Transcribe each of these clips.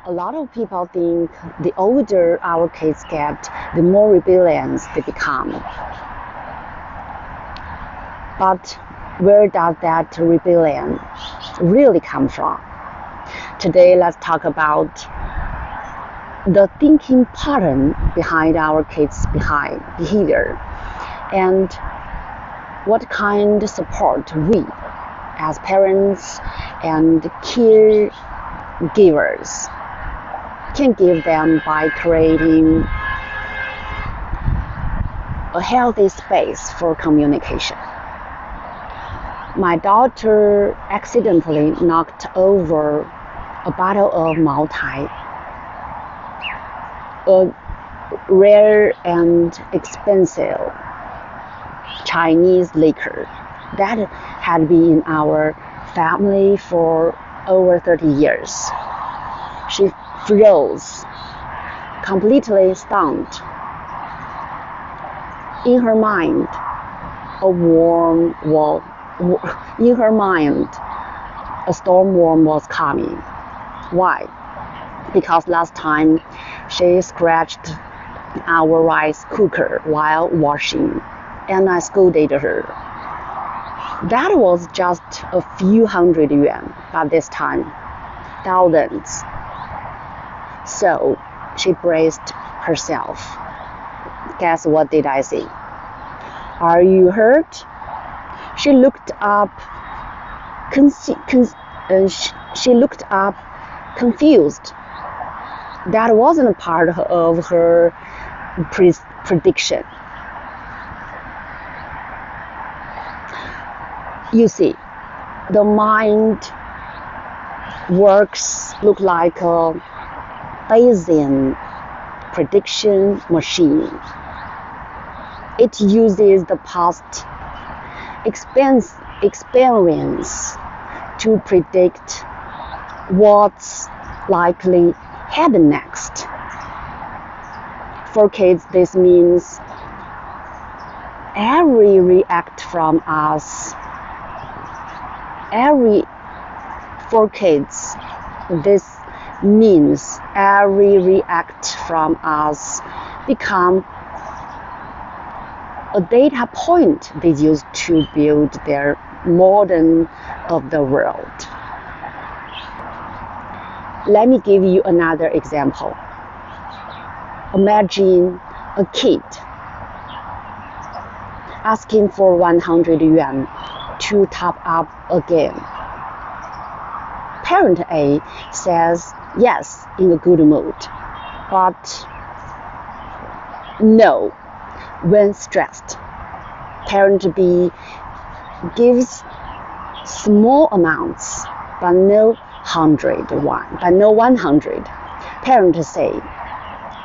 A lot of people think the older our kids get, the more rebellious they become. But where does that rebellion really come from? Today, let's talk about the thinking pattern behind our kids' behavior and what kind of support we, as parents and caregivers, can give them by creating a healthy space for communication. My daughter accidentally knocked over a bottle of Mao Tai, a rare and expensive Chinese liquor that had been in our family for over 30 years. She froze, completely stunned. In her mind, a storm was coming. Why? Because last time she scratched our rice cooker while washing, and I scolded her. That was just a few hundred yuan, but this time, thousands. So she braced herself. Guess what did I say? Are you hurt? She looked up, confused. That wasn't part of her prediction. You see, the mind look like a Bayesian prediction machine. It uses the past experience to predict what's likely happen next. For kids, this means every react from us become a data point they use to build their model of the world. Let me give you another example. Imagine a kid asking for 100 yuan to top up a game. Parent A says yes in a good mood, but no when stressed. Parent B gives small amounts, but no 100. Parent C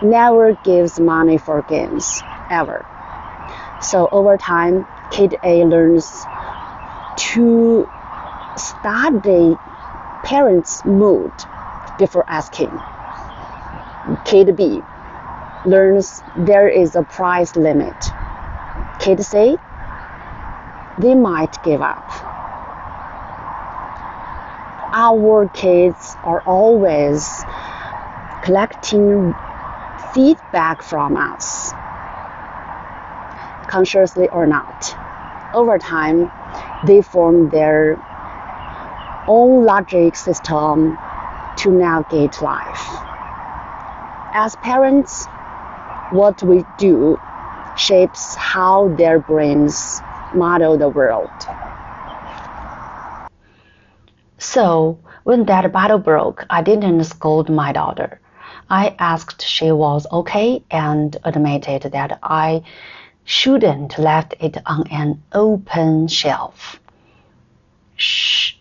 never gives money for games, ever. So over time, kid A learns to study parent's mood before asking. Kid B learns there is a price limit. Kid C, they might give up. Our kids are always collecting feedback from us, consciously or not. Over time, they form their own logic system to navigate life. As parents, what we do shapes how their brains model the world. So, when that bottle broke, I didn't scold my daughter. I asked she was okay and admitted that I shouldn't left it on an open shelf.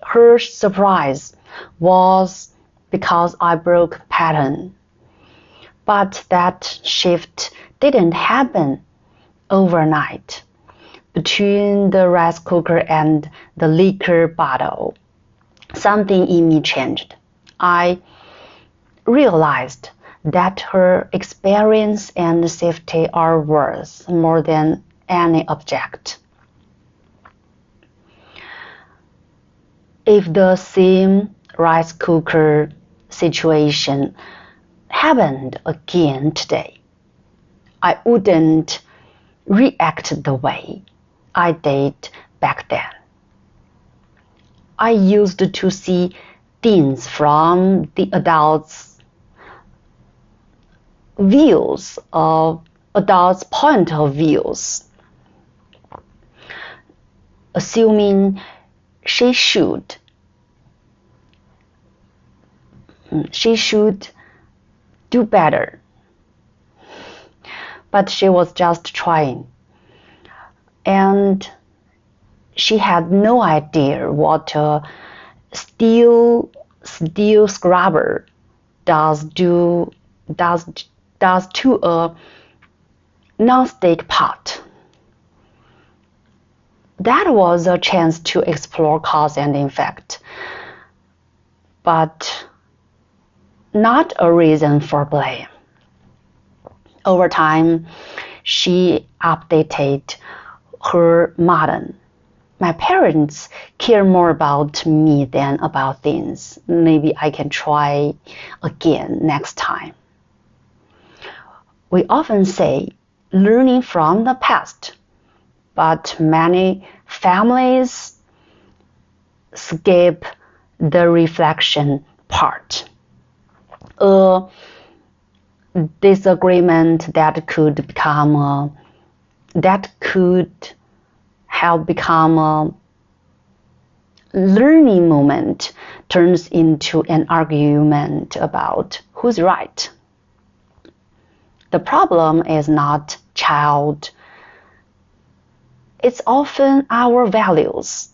Her surprise was because I broke pattern. But that shift didn't happen overnight. Between the rice cooker and the liquor bottle, something in me changed. I realized that her experience and safety are worth more than any object. If the same rice cooker situation happened again today, I wouldn't react the way I did back then. I used to see things from the adults' point of views, assuming she should do better. But she was just trying, and she had no idea what a steel scrubber does to a non-stick pot. That was a chance to explore cause and effect, but not a reason for blame. Over time, she updated her motto. My parents care more about me than about things. Maybe I can try again next time. We often say learning from the past, but many families skip the reflection part. A disagreement that could have become a learning moment turns into an argument about who's right. The problem is not child. It's often our values.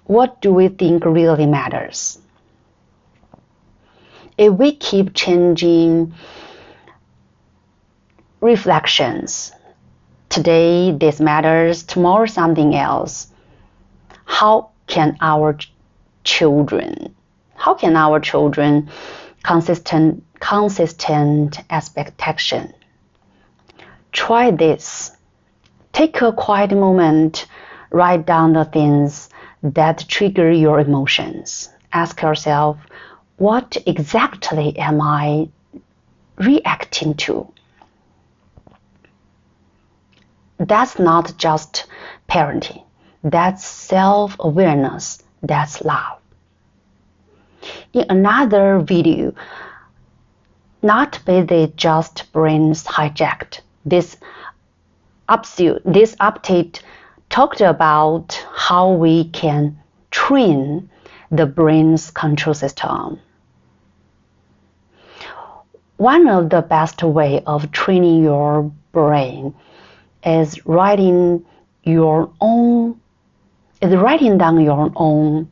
What do we think really matters? If we keep changing reflections, today this matters, tomorrow something else, how can our children consistent expectation? Try this. Take a quiet moment, write down the things that trigger your emotions. Ask yourself, what exactly am I reacting to? That's not just parenting. That's self-awareness. That's love. In another video, Not Busy, Just Brains Hijacked, this update talked about how we can train the brain's control system. One of the best ways of training your brain is writing down your own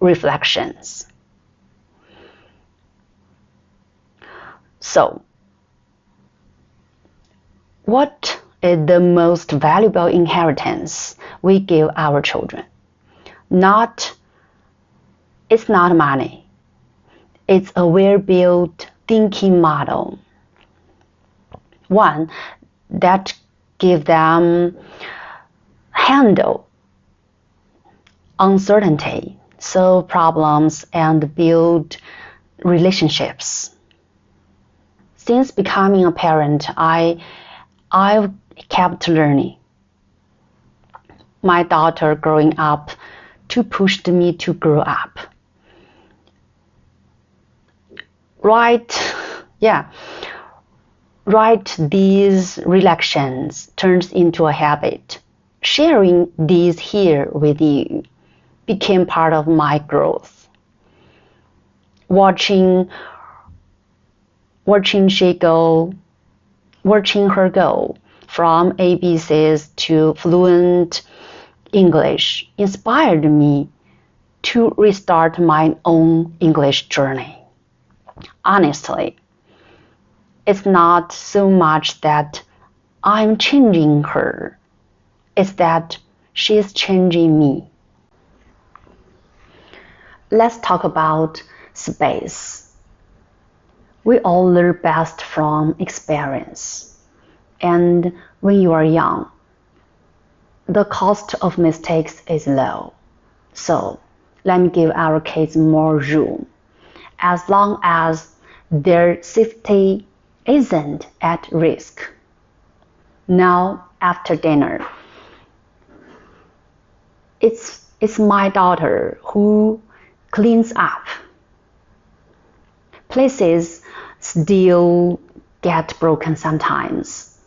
reflections. So, what is the most valuable inheritance we give our children? It's not money. It's a well-built thinking model. One that gives them handle uncertainty, solve problems, and build relationships. Since becoming a parent, I've kept learning. My daughter growing up pushed me to grow up. Write these reflections turns into a habit. Sharing these here with you became part of my growth. Watching her go from ABCs to fluent English inspired me to restart my own English journey. Honestly, it's not so much that I'm changing her, it's that she's changing me. Let's talk about space. We all learn best from experience. And when you are young, the cost of mistakes is low. So let me give our kids more room. as long as their safety isn't at risk. Now, after dinner, it's my daughter who cleans up. Places still get broken sometimes,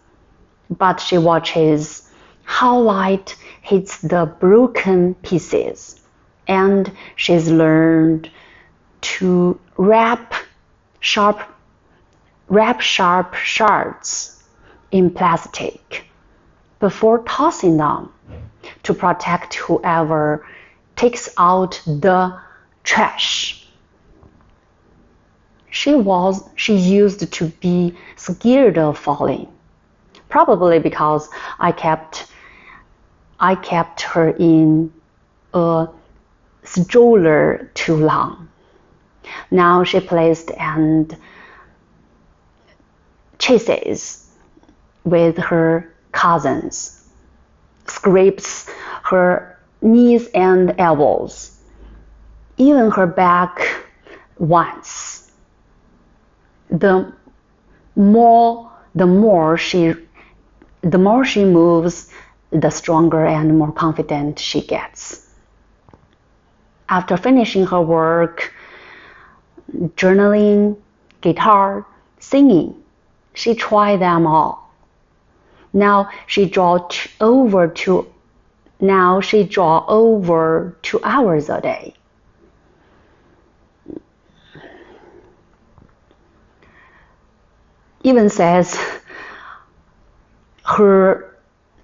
but she watches how light hits the broken pieces, and she's learned to wrap sharp shards in plastic before tossing them to protect whoever takes out the trash. She used to be scared of falling, probably because I kept her in a stroller too long. Now she plays and chases with her cousins, scrapes her knees and elbows, even her back once. The more she moves, the stronger and more confident she gets. After finishing her work, journaling, guitar, singing, she tried them all. Now she draws over 2 hours a day. Even says her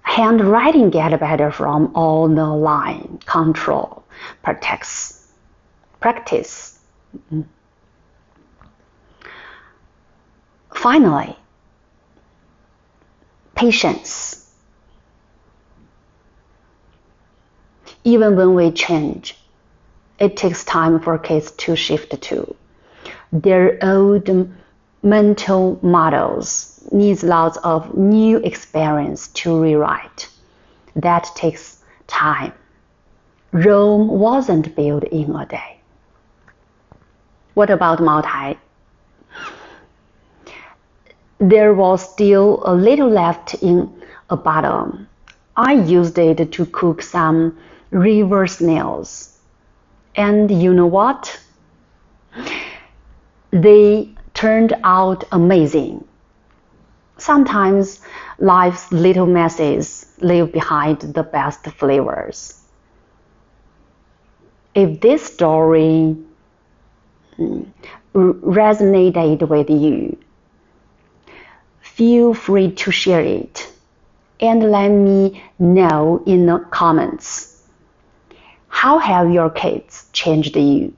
handwriting gets better from all the line control practice. Finally, patience. Even when we change, it takes time for kids to shift to. Their old mental models needs lots of new experience to rewrite. That takes time. Rome wasn't built in a day. What about Mao Tai? There was still a little left in a bottle. I used it to cook some river snails. And you know what? They turned out amazing. Sometimes life's little messes leave behind the best flavors. If this story resonated with you, feel free to share it and let me know in the comments. How have your kids changed you?